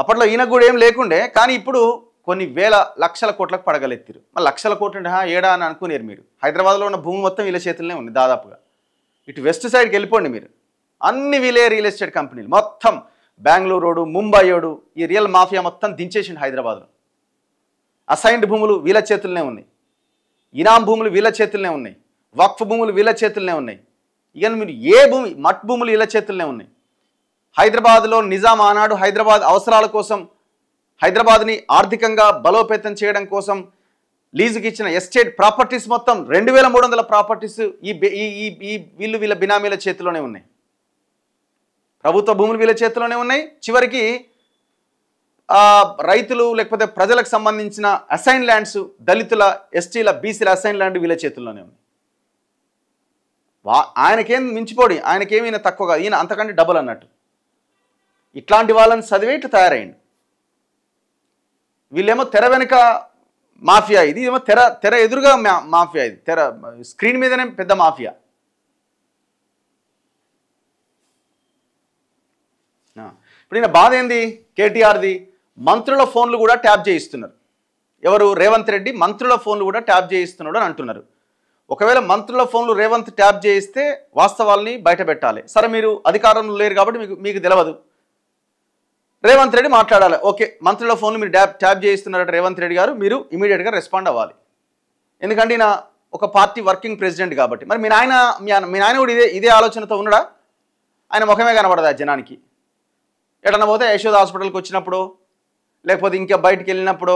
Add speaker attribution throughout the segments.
Speaker 1: అప్పట్లో ఈయనకు కూడా ఏం లేకుండే, కానీ ఇప్పుడు కొన్ని వేల లక్షల కోట్లకు పడగలెత్తిరు. మరి లక్షల కోట్లు అంటే ఏడా అని అనుకునేరు మీరు. హైదరాబాద్లో ఉన్న భూమి మొత్తం వీళ్ళ చేతుల్లోనే ఉంది దాదాపుగా. ఇటు వెస్ట్ సైడ్కి వెళ్ళిపోండి మీరు, అన్ని వీలే రియల్ ఎస్టేట్ కంపెనీలు మొత్తం బెంగళూరు, ముంబైయోడు, ఈ రియల్ మాఫియా మొత్తం దించేసిండు హైదరాబాద్లో. అసైన్డ్ భూములు వీళ్ళ చేతుల్లోనే ఉన్నాయి, ఇనాం భూములు వీళ్ళ చేతుల్లోనే ఉన్నాయి, వక్ఫ్ భూములు వీళ్ళ చేతుల్లోనే ఉన్నాయి. ఇక మీరు ఏ భూమి మట్ భూములు వీళ్ళ చేతుల్లోనే ఉన్నాయి. హైదరాబాద్లో నిజాం ఆనాడు హైదరాబాద్ అవసరాల కోసం, హైదరాబాద్ని ఆర్థికంగా బలోపేతం చేయడం కోసం లీజుకి ఇచ్చిన ఎస్టేట్ ప్రాపర్టీస్ మొత్తం 2300 ప్రాపర్టీస్ వీళ్ళ బినామీల చేతిలోనే ఉన్నాయి. ప్రభుత్వ భూములు వీళ్ళ చేతిలోనే ఉన్నాయి. చివరికి రైతులు లేకపోతే ప్రజలకు సంబంధించిన అసైన్ ల్యాండ్స్, దళితుల, ఎస్టీల, బీసీల అసైన్ ల్యాండ్ వీళ్ళ చేతుల్లోనే ఉంది. ఆయనకేం మించిపోడి, ఆయనకేమైనా తక్కువగా, ఈయన అంతకంటే డబుల్ అన్నట్టు. ఇట్లాంటి వాళ్ళని చదివే ఇట్లా తయారైంది. వీళ్ళేమో తెర వెనుక మాఫియా, ఇది ఏమో తెర ఎదురుగా మాఫియా, ఇది తెర స్క్రీన్ మీదనే పెద్ద మాఫియా. ఇప్పుడు ఈయన బాధ ఏంది? కేటీఆర్ది మంత్రుల ఫోన్లు కూడా ట్యాప్ చేయిస్తున్నారు. ఎవరు? రేవంత్ రెడ్డి మంత్రుల ఫోన్లు కూడా ట్యాప్ చేయిస్తున్నాడు అని అంటున్నారు. ఒకవేళ మంత్రుల ఫోన్లు రేవంత్ ట్యాప్ చేయిస్తే వాస్తవాల్ని బయట పెట్టాలి. సరే, మీరు అధికారంలో లేరు కాబట్టి మీకు తెలియదు. రేవంత్ రెడ్డి మాట్లాడాలి. ఓకే, మంత్రుల ఫోన్లు మీరు ట్యాప్ చేయిస్తున్నారట రేవంత్ రెడ్డి గారు, మీరు ఇమీడియట్గా రెస్పాండ్ అవ్వాలి. ఎందుకంటే ఈయన ఒక పార్టీ వర్కింగ్ ప్రెసిడెంట్ కాబట్టి. మరి మీ నాయన కూడా ఇదే ఆలోచనతో ఉన్నాడా? ఆయన ముఖమే కనబడదా జనానికి? ఎటన్నా పోతే యశోద హాస్పిటల్కి వచ్చినప్పుడు, లేకపోతే ఇంకా బయటికి వెళ్ళినప్పుడు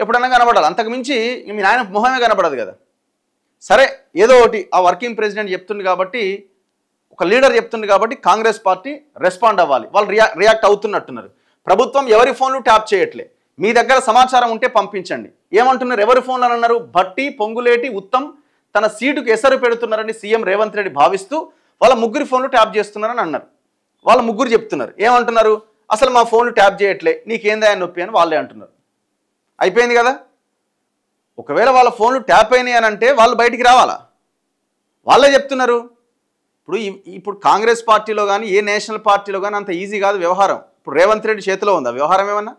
Speaker 1: ఎప్పుడన్నా కనబడాలి. అంతకుమించి మీ నాయన మొహమే కనబడదు కదా. సరే, ఏదో ఒకటి ఆ వర్కింగ్ ప్రెసిడెంట్ చెప్తుంది కాబట్టి, ఒక లీడర్ చెప్తుంది కాబట్టి కాంగ్రెస్ పార్టీ రెస్పాండ్ అవ్వాలి. వాళ్ళు రియాక్ట్ అవుతున్నట్టున్నారు. ప్రభుత్వం ఎవరి ఫోన్లు ట్యాప్ చేయట్లే. మీ దగ్గర సమాచారం ఉంటే పంపించండి. ఏమంటున్నారు? ఎవరి ఫోన్లు అని అన్నారు? భట్టి, పొంగులేటి, ఉత్తమ్ తన సీటుకు ఎసరు పెడుతున్నారని సీఎం రేవంత్ రెడ్డి భావిస్తూ వాళ్ళ ముగ్గురి ఫోన్లు ట్యాప్ చేస్తున్నారని అన్నారు. వాళ్ళ ముగ్గురు చెప్తున్నారు. ఏమంటున్నారు? అసలు మా ఫోన్లు ట్యాప్ చేయట్లే, నీకేందా నొప్పి అని వాళ్ళే అంటున్నారు. అయిపోయింది కదా. ఒకవేళ వాళ్ళ ఫోన్లు ట్యాప్ అయినాయి అని అంటే వాళ్ళు బయటికి రావాలా? వాళ్ళే చెప్తున్నారు. ఇప్పుడు కాంగ్రెస్ పార్టీలో కానీ ఏ నేషనల్ పార్టీలో కానీ అంత ఈజీ కాదు వ్యవహారం. ఇప్పుడు రేవంత్ రెడ్డి చేతిలో ఉందా వ్యవహారం? ఏమన్నా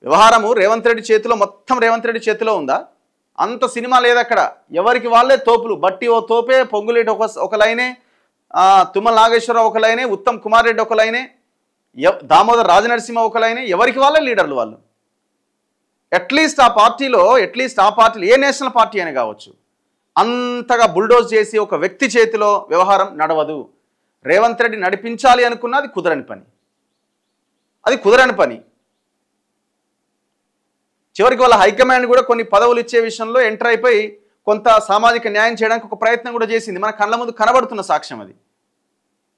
Speaker 1: వ్యవహారము రేవంత్ రెడ్డి చేతిలో, మొత్తం రేవంత్ రెడ్డి చేతిలో ఉందా? అంత సినిమా లేదు అక్కడ. ఎవరికి వాళ్ళే తోపులు. బట్టి ఓ తోపే, పొంగులేటి ఒక లైనే, తుమ్మల నాగేశ్వరరావు ఒక లైనే, ఉత్తమ్ కుమార్ రెడ్డి ఒక లైనే, దామోదర్ రాజనరసింహ ఒక లైనే. ఎవరికి వాళ్ళే లీడర్లు వాళ్ళు. అట్లీస్ట్ ఆ పార్టీలో ఏ నేషనల్ పార్టీ అని కావచ్చు, అంతగా బుల్డోజ్ చేసి ఒక వ్యక్తి చేతిలో వ్యవహారం నడవదు. రేవంత్ రెడ్డి నడిపించాలి అనుకున్నా అది కుదరని పని. చివరికి వాళ్ళ హైకమాండ్ కూడా కొన్ని పదవులు ఇచ్చే విషయంలో ఎంటర్ అయిపోయి కొంత సామాజిక న్యాయం చేయడానికి ఒక ప్రయత్నం కూడా చేసింది. మన కళ్ళ ముందు కనబడుతున్న సాక్ష్యం అది.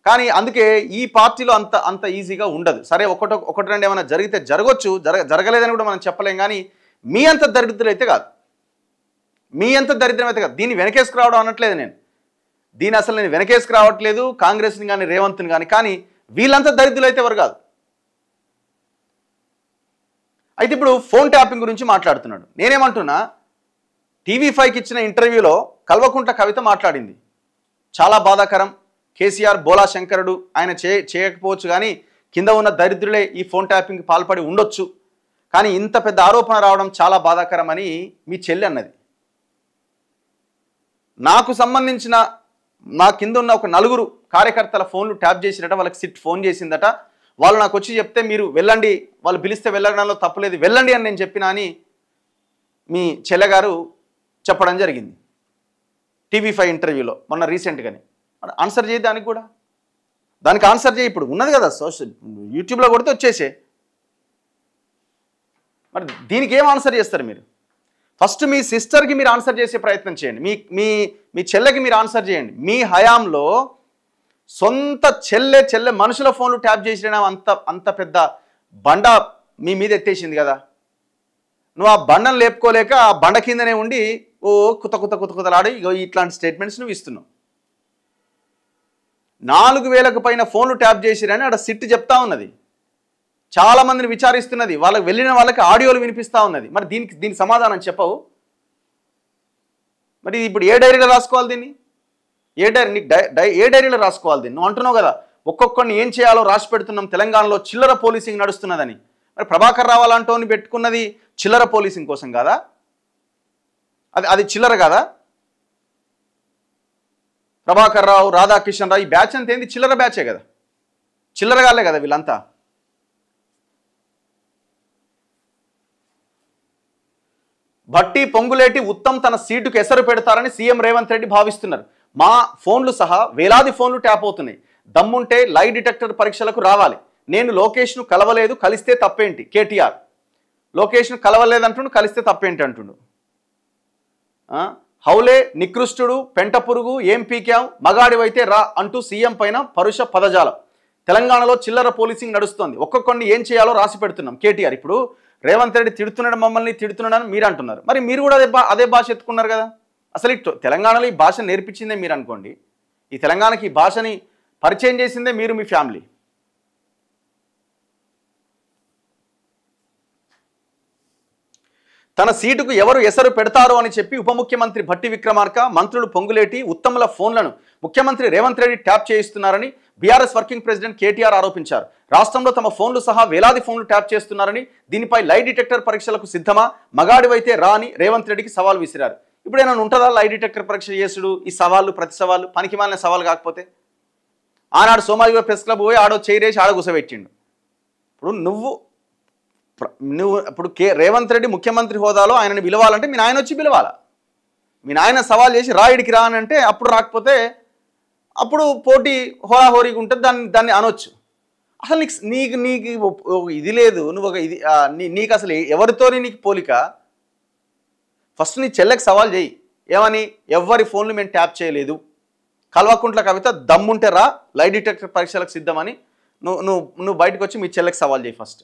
Speaker 1: కానీ అందుకే ఈ పార్టీలో అంత ఈజీగా ఉండదు. సరే, ఒకటి రెండు ఏమైనా జరిగితే జరగవచ్చు, జరగలేదని కూడా మనం చెప్పలేం. కానీ మీ అంత దరిద్రులు అయితే కాదు, దీన్ని వెనకేసుకురావడం అనట్లేదు నేను. దీన్ని అసలు నేను వెనకేసుకురావట్లేదు కాంగ్రెస్ని కానీ రేవంత్ని కానీ వీళ్ళంతా దరిద్రులు అయితే ఎవరు కాదు. అయితే ఇప్పుడు ఫోన్ ట్యాపింగ్ గురించి మాట్లాడుతున్నాడు. నేనేమంటున్నా, TV5కి ఇచ్చిన ఇంటర్వ్యూలో కల్వకుంట్ల కవిత మాట్లాడింది. చాలా బాధాకరం. కేసీఆర్ బోలా శంకరుడు, ఆయన చేయకపోవచ్చు, కానీ కింద ఉన్న దరిద్రులే ఈ ఫోన్ ట్యాపింగ్కి పాల్పడి ఉండొచ్చు. కానీ ఇంత పెద్ద ఆరోపణ రావడం చాలా బాధాకరం అని మీ చెల్లి అన్నది. నాకు సంబంధించిన నా కింద ఉన్న ఒక 4 కార్యకర్తల ఫోన్లు ట్యాప్ చేసిరట. వాళ్ళకి సిట్ ఫోన్ చేసిందట. వాళ్ళు నాకు వచ్చి చెప్తే, మీరు వెళ్ళండి, వాళ్ళు పిలిస్తే వెళ్ళడంలో తప్పులేదు, వెళ్ళండి అని నేను చెప్పినా అని మీ చెల్లెగారు చెప్పడం జరిగింది TV5 ఇంటర్వ్యూలో మొన్న రీసెంట్గానే. ఆన్సర్ చేయి, దానికి ఆన్సర్ చేయి. ఇప్పుడు ఉన్నది కదా యూట్యూబ్లో కొడితే వచ్చేసే. మరి దీనికి ఏం ఆన్సర్ చేస్తారు మీరు? ఫస్ట్ మీ సిస్టర్కి మీరు ఆన్సర్ చేసే ప్రయత్నం చేయండి. మీ చెల్లెకి మీరు ఆన్సర్ చేయండి. మీ హయాంలో సొంత చెల్లె మనుషుల ఫోన్లు ట్యాప్ చేసిన అంత పెద్ద బండ మీ మీద ఎత్తేసింది కదా. నువ్వు ఆ బండను లేపుకోలేక ఆ బండ కిందనే ఉండి ఓ కుతలాడి ఇట్లాంటి స్టేట్మెంట్స్ నువ్వు ఇస్తున్నావు. 4000కు పైన ఫోన్లు ట్యాప్ చేసిరని అక్కడ సిట్ చెప్తా ఉన్నది. చాలామందిని విచారిస్తున్నది. వాళ్ళకి వెళ్ళిన వాళ్ళకి ఆడియోలు వినిపిస్తూ ఉన్నది. మరి దీనికి సమాధానం చెప్పవు. మరి ఇప్పుడు ఏ డైరీలో రాసుకోవాలి దీన్ని? ఏ డైరీలో రాసుకోవాలి దీన్ని? నువ్వు అంటున్నావు కదా, ఒక్కొక్కరిని ఏం చేయాలో రాసి పెడుతున్నాం. తెలంగాణలో చిల్లర పోలీసింగ్ నడుస్తున్నదని. మరి ప్రభాకర్ రావు అలాంటి పెట్టుకున్నది చిల్లర పోలీసింగ్ కోసం కాదా? అది చిల్లర కాదా? ప్రభాకర్ రావు, రాధాకిషన్ రావు ఈ బ్యాచ్ అంతా ఏంది? చిల్లర బ్యాచే కదా, చిల్లరగాలే కదా వీళ్ళంతా. భట్టి, పొంగులేటి, ఉత్తమ్ తన సీటుకు ఎసరు పెడతారని సీఎం రేవంత్ రెడ్డి భావిస్తున్నారు. మా ఫోన్లు సహా వేలాది ఫోన్లు ట్యాప్ అవుతున్నాయి. దమ్ముంటే లై డిటెక్టర్ పరీక్షలకు రావాలి. నేను లోకేష్ను కలవలేదు, కలిస్తే తప్పేంటి? కేటీఆర్ లోకేష్ను కలవలేదంటుండు, కలిస్తే తప్పేంటి అంటుండు. హౌలే, నికృష్టుడు, పెంట పురుగు, ఏం పీకాం, మగాడివైతే రా అంటూ సీఎం పైన పరుష పదజాలం. తెలంగాణలో చిల్లర పోలీసింగ్ నడుస్తోంది. ఒక్కొక్కరిని ఏం చేయాలో రాసి పెడుతున్నాం. కేటీఆర్ ఇప్పుడు రేవంత్ రెడ్డి తిడుతున్నాడు, మమ్మల్ని తిడుతున్నాడని మీరు అంటున్నారు. మరి మీరు కూడా అదే భాష ఎత్తుకున్నారు కదా. అసలు తెలంగాణలో ఈ భాష నేర్పించిందే మీరు అనుకోండి. ఈ తెలంగాణకి ఈ భాషని పరిచయం చేసిందే మీరు, మీ ఫ్యామిలీ. తన సీటుకు ఎవరు ఎసరు పెడతారో అని చెప్పి ఉప ముఖ్యమంత్రి భట్టి విక్రమార్క, మంత్రులు పొంగులేటి, ఉత్తమ్ల ఫోన్లను ముఖ్యమంత్రి రేవంత్ రెడ్డి ట్యాప్ చేయిస్తున్నారని బీఆర్ఎస్ వర్కింగ్ ప్రెసిడెంట్ కేటీఆర్ ఆరోపించారు. రాష్ట్రంలో తమ ఫోన్లు సహా వేలాది ఫోన్లు ట్యాప్ చేస్తున్నారని, దీనిపై లై డిటెక్టర్ పరీక్షలకు సిద్ధమా, మగాడివైతే రా అని రేవంత్ రెడ్డికి సవాల్ విసిరారు. ఇప్పుడు ఏమైనా ఉంటుందా లై డిటెక్టర్ పరీక్ష చేసుడు? ఈ సవాళ్ళు, ప్రతి సవాళ్ళు పనికి మాలిన సవాల్ కాకపోతే. ఆనాడు సోమాజిగూడ ప్రెస్ క్లబ్ పోయి ఆడో చైరేసి ఆడ గుసబెట్టిండు. ఇప్పుడు నువ్వు ఇప్పుడు రేవంత్ రెడ్డి ముఖ్యమంత్రి హోదాలో ఆయనని పిలవాలంటే మీ నాయన వచ్చి పిలవాలా. మీ నాయన సవాల్ చేసి రాయిడికి రా అని అంటే అప్పుడు రాకపోతే అప్పుడు పోటీ హోరాహోరీగా ఉంటుంది, దాన్ని అనొచ్చు. అసలు నీకు ఇది లేదు. నువ్వు ఒక ఇది నీకు అసలు ఎవరితోని నీకు పోలిక? ఫస్ట్ నీ చెల్లెకి సవాల్ చేయి. ఏమని? ఎవరి ఫోన్లు మేము ట్యాప్ చేయలేదు, కల్వకుంట్ల కవిత దమ్ముంటే రా, లై డిటెక్టర్ పరీక్షలకు సిద్ధమని నువ్వు బయటకు వచ్చి మీ చెల్లెకి సవాల్ చేయి ఫస్ట్.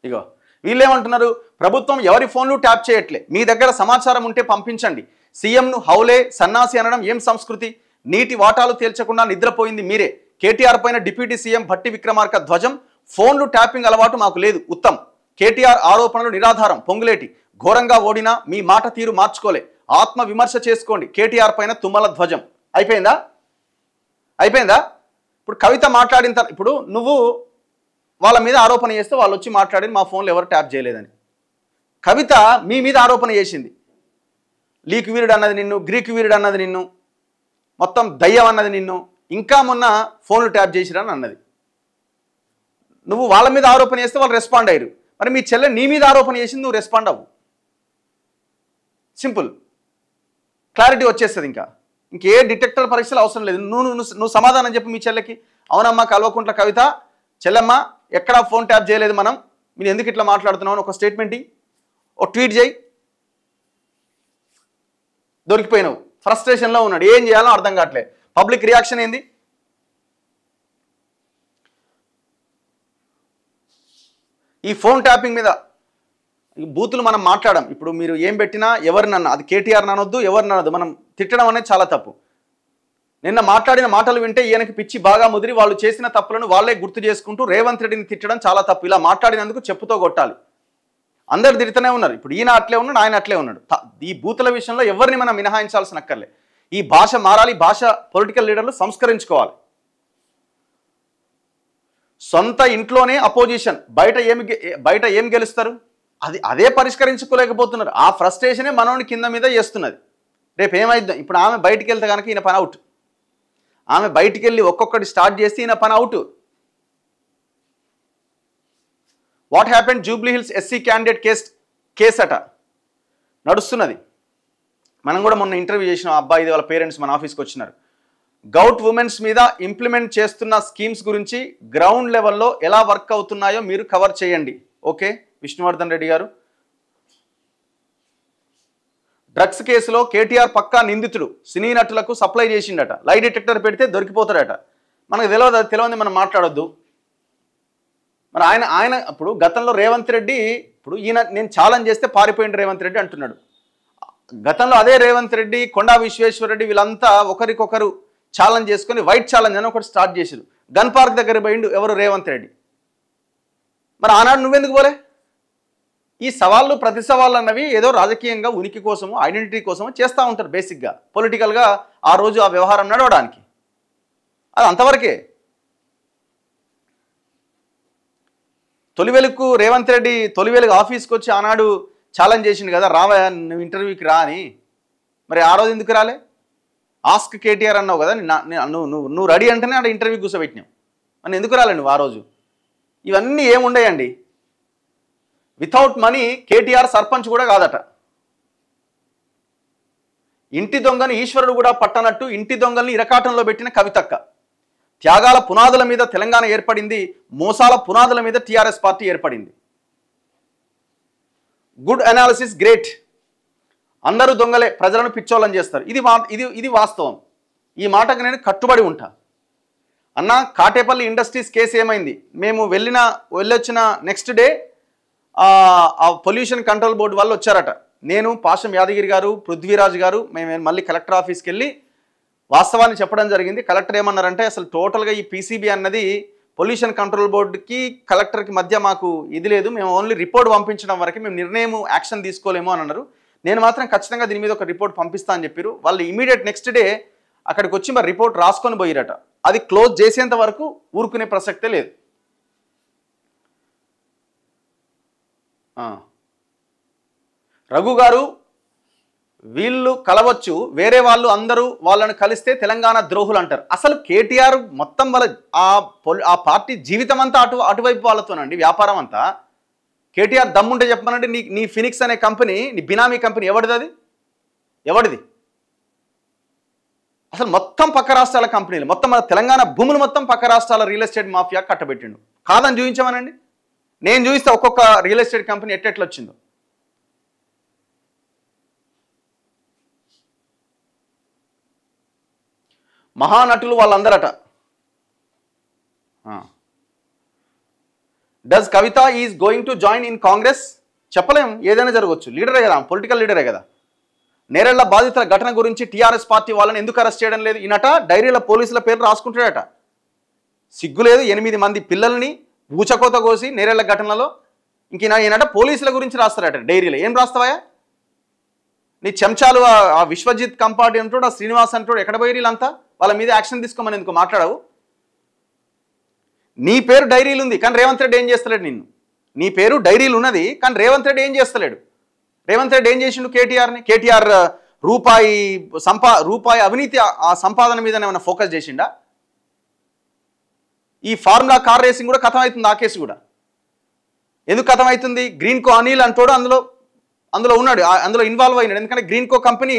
Speaker 1: ఇగో వీళ్ళేమంటున్నారు? ప్రభుత్వం ఎవరి ఫోన్లు ట్యాప్ చేయట్లే, మీ దగ్గర సమాచారం ఉంటే పంపించండి. సీఎంను హౌలే, సన్నాసి అనడం ఏం సంస్కృతి? నీటి వాటాలు తేల్చకుండా నిద్రపోయింది మీరే. కేటీఆర్ పైన డిప్యూటీ సీఎం భట్టి విక్రమార్క ధ్వజం. ఫోన్లు ట్యాపింగ్ అలవాటు మాకు లేదు. ఉత్తమ్, కేటీఆర్ ఆరోపణలు నిరాధారం. పొంగులేటి, ఘోరంగా ఓడినా మీ మాట తీరు మార్చుకోలే, ఆత్మ విమర్శ చేసుకోండి. కేటీఆర్ పైన తుమ్మల ధ్వజం. అయిపోయిందా? ఇప్పుడు కవిత మాట్లాడిన ఇప్పుడు నువ్వు వాళ్ళ మీద ఆరోపణ చేస్తే వాళ్ళు వచ్చి మాట్లాడి మా ఫోన్లో ఎవరు ట్యాప్ చేయలేదని. కవిత మీ మీద ఆరోపణ చేసింది. లీక్ వీరుడు అన్నది నిన్ను, గ్రీక్ వీరుడు అన్నది నిన్ను, మొత్తం దయ్యం అన్నది నిన్ను, ఇంకా మొన్న ఫోన్లు ట్యాప్ చేసిరని అన్నది. నువ్వు వాళ్ళ మీద ఆరోపణ చేస్తే వాళ్ళు రెస్పాండ్ అయ్యారు. మరి మీ చెల్లె నీ మీద ఆరోపణ చేసింది, నువ్వు రెస్పాండ్ అవ్వు. సింపుల్, క్లారిటీ వచ్చేస్తుంది. ఇంకే డిటెక్టర్ పరీక్షలు అవసరం లేదు. నువ్వు సమాధానం చెప్పు మీ చెల్లెకి. అవునమ్మా కల్వకుంట్ల కవిత, చెల్లెమ్మ ఎక్కడా ఫోన్ ట్యాప్ చేయలేదు, మీరు ఎందుకు ఇట్లా మాట్లాడుతున్నావు అని ఒక స్టేట్మెంట్ ఇయ్యి, ఒక ట్వీట్ చేయి. దొరికిపోయినావు, ఫ్రస్ట్రేషన్లో ఉన్నాడు, ఏం చేయాలో అర్థం కావట్లేదు. పబ్లిక్ రియాక్షన్ ఏంది? ఈ ఫోన్ ట్యాపింగ్ మీద బూతులు మనం మాట్లాడడం. ఇప్పుడు మీరు ఏం పెట్టినా ఎవరినన్నా, అది కేటీఆర్ అనొద్దు, ఎవరినన్నది మనం తిట్టడం అనేది చాలా తప్పు. నిన్న మాట్లాడిన మాటలు వింటే ఈయనకి పిచ్చి బాగా ముదిరి వాళ్ళు చేసిన తప్పులను వాళ్ళే గుర్తు చేసుకుంటూ రేవంత్ రెడ్డిని తిట్టడం చాలా తప్పు. ఇలా మాట్లాడినందుకు చెప్పుతో కొట్టాలి. అందరు తిడుతూనే ఉన్నారు. ఇప్పుడు ఈయన అట్లే ఉన్నాడు, ఆయన అట్లే ఉన్నాడు. ఈ బూతుల విషయంలో ఎవరిని మనం మినహాయించాల్సిన అక్కర్లే. ఈ భాష మారాలి. భాష పొలిటికల్ లీడర్లు సంస్కరించుకోవాలి. సొంత ఇంట్లోనే అపోజిషన్, బయట ఏం గెలుస్తారు? అదే పరిష్కరించుకోలేకపోతున్నారు. ఆ ఫ్రస్ట్రేషనే మనోని కింద మీద చేస్తున్నది. రేపు ఏమైద్దాం? ఇప్పుడు ఆమె బయటికి వెళ్తే కనుక ఈయన పని అవుట్. ఆమె బయటికి వెళ్ళి ఒక్కొక్కటి స్టార్ట్ చేస్తే ఈయన పని out. What happened Jubilee hills SC candidate case అట నడుస్తున్నది. మనం కూడా మొన్న ఇంటర్వ్యూ చేసిన అబ్బాయి వాళ్ళ పేరెంట్స్ మన ఆఫీస్కి వచ్చినారు. గౌట్ ఉమెన్స్ మీద ఇంప్లిమెంట్ చేస్తున్న స్కీమ్స్ గురించి గ్రౌండ్ లెవెల్లో ఎలా వర్క్ అవుతున్నాయో మీరు కవర్ చేయండి. ఓకే విష్ణువర్ధన్ రెడ్డి గారు. డ్రగ్స్ కేసులో కేటీఆర్ పక్కా నిందితుడు, సినీ నటులకు సప్లై చేసిండట. లై డిటెక్టర్ పెడితే దొరికిపోతాడట. మనకు తెలియదు మనం మాట్లాడొద్దు. మరి ఆయన ఇప్పుడు గతంలో రేవంత్ రెడ్డి, ఇప్పుడు ఈయన నేను ఛాలెంజ్ చేస్తే పారిపోయింది రేవంత్ రెడ్డి అంటున్నాడు. గతంలో అదే రేవంత్ రెడ్డి, కొండా విశ్వేశ్వరరెడ్డి వీళ్ళంతా ఒకరికొకరు ఛాలెంజ్ చేసుకొని వైట్ ఛాలెంజ్ అని ఒకటి స్టార్ట్ చేశారు. గన్ పార్క్ దగ్గర పోయిండు ఎవరు? రేవంత్ రెడ్డి. మరి ఆనాడు నువ్వెందుకు పోలే? ఈ సవాళ్ళు, ప్రతి సవాళ్ళు అన్నవి ఏదో రాజకీయంగా ఉనికి కోసము, ఐడెంటిటీ కోసము చేస్తూ ఉంటారు. బేసిక్గా పొలిటికల్గా ఆ రోజు ఆ వ్యవహారం నడవడానికి. అది అంతవరకే. తొలివెలుగు రేవంత్ రెడ్డి తొలివెలుగు ఆఫీస్కి వచ్చి ఆనాడు ఛాలెంజ్ చేసిండు కదా, రావా నువ్వు ఇంటర్వ్యూకి రా అని. మరి ఆ రోజు ఎందుకు రాలే? ఆస్క్ కేటీఆర్ అన్నావు కదా, నువ్వు రెడీ అంటేనే ఆడ ఇంటర్వ్యూ కూర్చోబెట్టినావు. అని ఎందుకు రాలే నువ్వు ఆ రోజు? ఇవన్నీ ఏముండయండి. వితౌట్ మనీ కేటీఆర్ సర్పంచ్ కూడా కాదట. ఇంటి దొంగని ఈశ్వరుడు కూడా పట్టనట్టు ఇంటి దొంగల్ని ఇరకాటంలో పెట్టిన కవితక్క. త్యాగాల పునాదుల మీద తెలంగాణ ఏర్పడింది, మోసాల పునాదుల మీద టీఆర్ఎస్ పార్టీ ఏర్పడింది. Good analysis great. అందరూ దొంగలే, ప్రజలను పిచ్చోళ్ళని చేస్తారు. ఇది వాస్తవం. ఈ మాటకు నేను కట్టుబడి ఉంటా. అన్న, కాటేపల్లి ఇండస్ట్రీస్ కేసు ఏమైంది? మేము వెళ్ళొచ్చిన నెక్స్ట్ డే ఆ పొల్యూషన్ కంట్రోల్ బోర్డు వాళ్ళు వచ్చారట. నేను, పాషం యాదగిరి గారు, పృథ్వీరాజ్ గారు మేము మళ్ళీ కలెక్టర్ ఆఫీస్కి వెళ్ళి వాస్తవాన్ని చెప్పడం జరిగింది. కలెక్టర్ ఏమన్నారంటే, అసలు టోటల్గా ఈ పీసీబీ అన్నది పొల్యూషన్ కంట్రోల్ బోర్డుకి కలెక్టర్కి మధ్య మాకు ఇది లేదు, మేము ఓన్లీ రిపోర్ట్ పంపించడం వరకు మేము నిర్ణయం యాక్షన్ తీసుకోలేమో అని అన్నారు. నేను మాత్రం ఖచ్చితంగా దీని మీద ఒక రిపోర్ట్ పంపిస్తా అని చెప్పారు. వాళ్ళు ఇమీడియట్ నెక్స్ట్ డే అక్కడికి వచ్చి మరి రిపోర్ట్ రాసుకొని పోయిరట. అది క్లోజ్ చేసేంత వరకు ఊరుకునే ప్రసక్తే లేదు. రఘు గారు, వీళ్ళు కలవచ్చు, వేరే వాళ్ళు అందరూ వాళ్ళని కలిస్తే తెలంగాణ ద్రోహులు అంటారు. అసలు కేటీఆర్ మొత్తం వాళ్ళ ఆ పార్టీ జీవితం అంతా అటువైపు వాళ్ళతోనండి, వ్యాపారం అంతా. కేటీఆర్ దమ్ముంటే చెప్పమనంటే నీ ఫినిక్స్ అనే కంపెనీ, నీ బినామీ కంపెనీ ఎవరిది? అది ఎవరిది? అసలు మొత్తం పక్క రాష్ట్రాల కంపెనీలు, మొత్తం మన తెలంగాణ భూములు మొత్తం పక్క రాష్ట్రాల రియల్ ఎస్టేట్ మాఫియా కట్టబెట్టిండు. కాదని చూపించమనండి, నేను చూపిస్తే ఒక్కొక్క రియల్ ఎస్టేట్ కంపెనీ ఎట్టెట్లా వచ్చిందో. మహానటులు వాళ్ళందరట. Does Kavitha is going to join in Congress? చెప్పలేం, ఏదైనా జరగవచ్చు. లీడరే కదా, పొలిటికల్ లీడరే కదా. నేరెళ్ల బాధితుల ఘటన గురించి టీఆర్ఎస్ పార్టీ వాళ్ళని ఎందుకు అరెస్ట్ చేయడం లేదు? ఈయనట డైరీల పోలీసుల పేర్లు రాసుకుంటాడట. సిగ్గు లేదు. 8 మంది పిల్లల్ని ఊచకోత కోసి నేరెళ్ల ఘటనలో ఈయనట పోలీసుల గురించి రాస్తారట డైరీలో. ఏం రాస్తావా? నీ చెంచాలు ఆ విశ్వజిత్ కంపాటి అంటాడు, ఆ శ్రీనివాస్ అంటాడు, ఎక్కడ పోయి వీళ్ళంతా? వాళ్ళ మీద యాక్షన్ తీసుకోమని ఎందుకు మాట్లాడవు? నీ పేరు డైరీలు ఉంది కానీ రేవంత్ రెడ్డి ఏం చేస్తలేడు నిన్ను. నీ పేరు డైరీలు ఉన్నది కానీ రేవంత్ రెడ్డి ఏం చేస్తలేడు. రేవంత్ రెడ్డి ఏం చేసిండు కేటీఆర్ని? కేటీఆర్ రూపాయి అవినీతి ఆ సంపాదన మీద ఏమైనా ఫోకస్ చేసిండా? ఈ ఫార్ములా కార్ రేసింగ్ కూడా కథం అవుతుంది. ఆ కేసు కూడా ఎందుకు కథం అవుతుంది? గ్రీన్కో అనిల్ అంటోడు అందులో ఉన్నాడు, అందులో ఇన్వాల్వ్ అయినాడు. ఎందుకంటే గ్రీన్కో కంపెనీ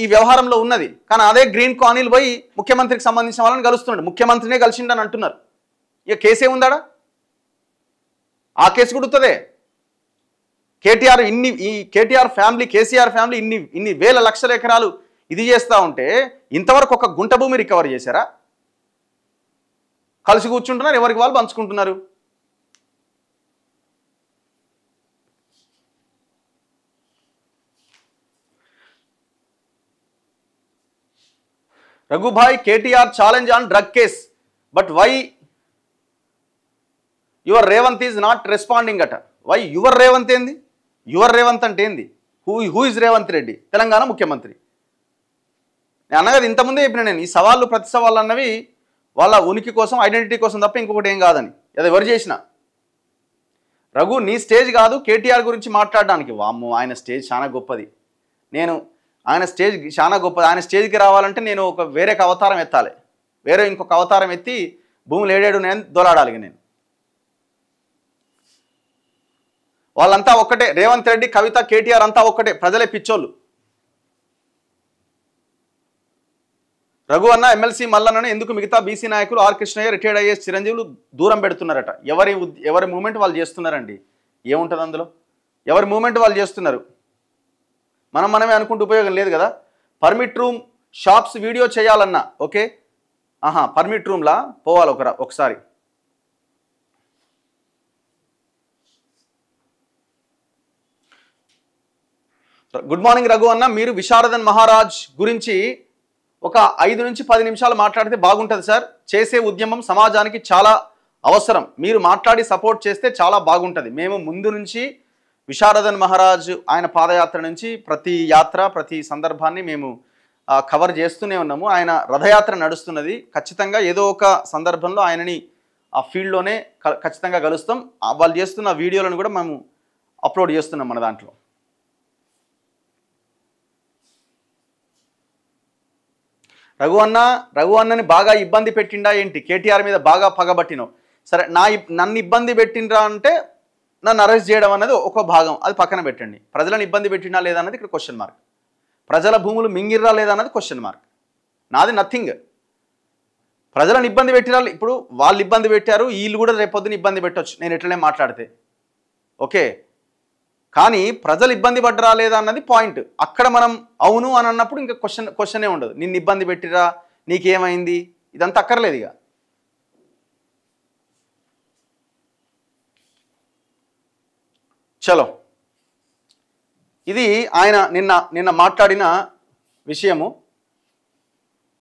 Speaker 1: ఈ వ్యవహారంలో ఉన్నది. కానీ అదే గ్రీన్కో అనిల్ పోయి ముఖ్యమంత్రికి సంబంధించిన వాళ్ళని కలుస్తున్నాడు. ముఖ్యమంత్రినే కలిసిండని అంటున్నారు. ఇక కేసే ఉందాడా? ఆ కేసు కుడుతుందే. కేటీఆర్ ఫ్యామిలీ, కేసీఆర్ ఫ్యామిలీ ఇన్ని వేల లక్షల ఎకరాలు ఇది చేస్తూ ఉంటే ఇంతవరకు ఒక గుంట భూమి రికవర్ చేశారా? కలిసి కూర్చుంటున్నారు, ఎవరికి వాళ్ళు పంచుకుంటున్నారు. Raghubhai, KTR challenge on drug case but why your Revanth is not responding అట. వై యువర్ రేవంత్ ఏంది? యువర్ రేవంత్ అంటే ఏంది? Who is Revanth Reddy? తెలంగాణ ముఖ్యమంత్రి. నేను అన్నది ఇంతకుముందే చెప్పిన, నేను ఈ సవాళ్ళు ప్రతి సవాళ్ళు అన్నవి వాళ్ళ ఉనికి కోసం, ఐడెంటిటీ కోసం తప్ప ఇంకొకటి ఏం కాదని. అది ఎవరు చేసినా. రఘు, నీ స్టేజ్ కాదు కేటీఆర్ గురించి మాట్లాడడానికి. వామ్మో, ఆయన స్టేజ్ చాలా గొప్పది. ఆయన స్టేజ్ చాలా గొప్పది. ఆయన స్టేజ్కి రావాలంటే నేను వేరే అవతారం ఎత్తాలి. ఇంకొక అవతారం ఎత్తి భూములు ఏడేడు నేను దొలాడాలి. నేను వాళ్ళంతా ఒక్కటే. రేవంత్ రెడ్డి, కవిత, కేటీఆర్ అంతా ఒక్కటే. ప్రజలే పిచ్చోళ్ళు. రఘు అన్న, ఎమ్మెల్సీ మల్లన్నను ఎందుకు మిగతా బీసీ నాయకులు ఆర్ కృష్ణయ్య, రిటైర్డ్ ఐఏఎస్ చిరంజీవులు దూరం పెడుతున్నారట? ఎవరి మూమెంట్ వాళ్ళు చేస్తున్నారండి. ఏముంటుంది అందులో? ఎవరి మూమెంట్ వాళ్ళు చేస్తున్నారు. మనమే అనుకుంటూ ఉపయోగం లేదు కదా. పర్మిట్ రూమ్ షాప్స్ వీడియో చేయాలన్నా ఓకే, పర్మిట్ రూమ్లా పోవాలి ఒకసారి. గుడ్ మార్నింగ్ రఘు అన్న, మీరు విశారదన్ మహారాజ్ గురించి ఒక 5 నుంచి 10 నిమిషాలు మాట్లాడితే బాగుంటుంది సార్. చేసే ఉద్యమం సమాజానికి చాలా అవసరం. మీరు మాట్లాడి సపోర్ట్ చేస్తే చాలా బాగుంటుంది. మేము ముందు నుంచి విశారదన్ మహారాజ్ ఆయన పాదయాత్ర నుంచి ప్రతి సందర్భాన్ని మేము కవర్ చేస్తూనే ఉన్నాము. ఆయన రథయాత్ర నడుస్తున్నది. ఖచ్చితంగా ఏదో ఒక సందర్భంలో ఆయనని ఆ ఫీల్డ్లోనే ఖచ్చితంగా కలుస్తాం. వాళ్ళు చేస్తున్న వీడియోలను కూడా మేము అప్లోడ్ చేస్తున్నాం మన దాంట్లో. రఘు అన్నని బాగా ఇబ్బంది పెట్టిండా ఏంటి? కేటీఆర్ మీద బాగా పగబట్టినావు. సరే, నన్ను ఇబ్బంది పెట్టిండ్రా అంటే నన్ను అరెస్ట్ చేయడం అనేది ఒక భాగం, అది పక్కన పెట్టండి. ప్రజలను ఇబ్బంది పెట్టినా లేదా అన్నది ఇక్కడ క్వశ్చన్ మార్క్. ప్రజల భూములు మింగిర్రా లేదా అన్నది క్వశ్చన్ మార్క్. నాది నథింగ్. ప్రజలను ఇబ్బంది పెట్టిరా, ఇప్పుడు వాళ్ళు ఇబ్బంది పెట్టారు, వీళ్ళు కూడా రేపొద్దున ఇబ్బంది పెట్టవచ్చు నేను ఎట్లనే మాట్లాడితే, ఓకే. కానీ ప్రజలు ఇబ్బంది పడ్డరా లేదా అన్నది పాయింట్. అక్కడ మనం అవును అని అన్నప్పుడు ఇంకా క్వశ్చనే ఉండదు. నిన్ను ఇబ్బంది పెట్టిరా, నీకేమైంది, ఇదంతా అక్కర్లేదు ఇక. చలో, ఇది ఆయన నిన్న మాట్లాడిన విషయము.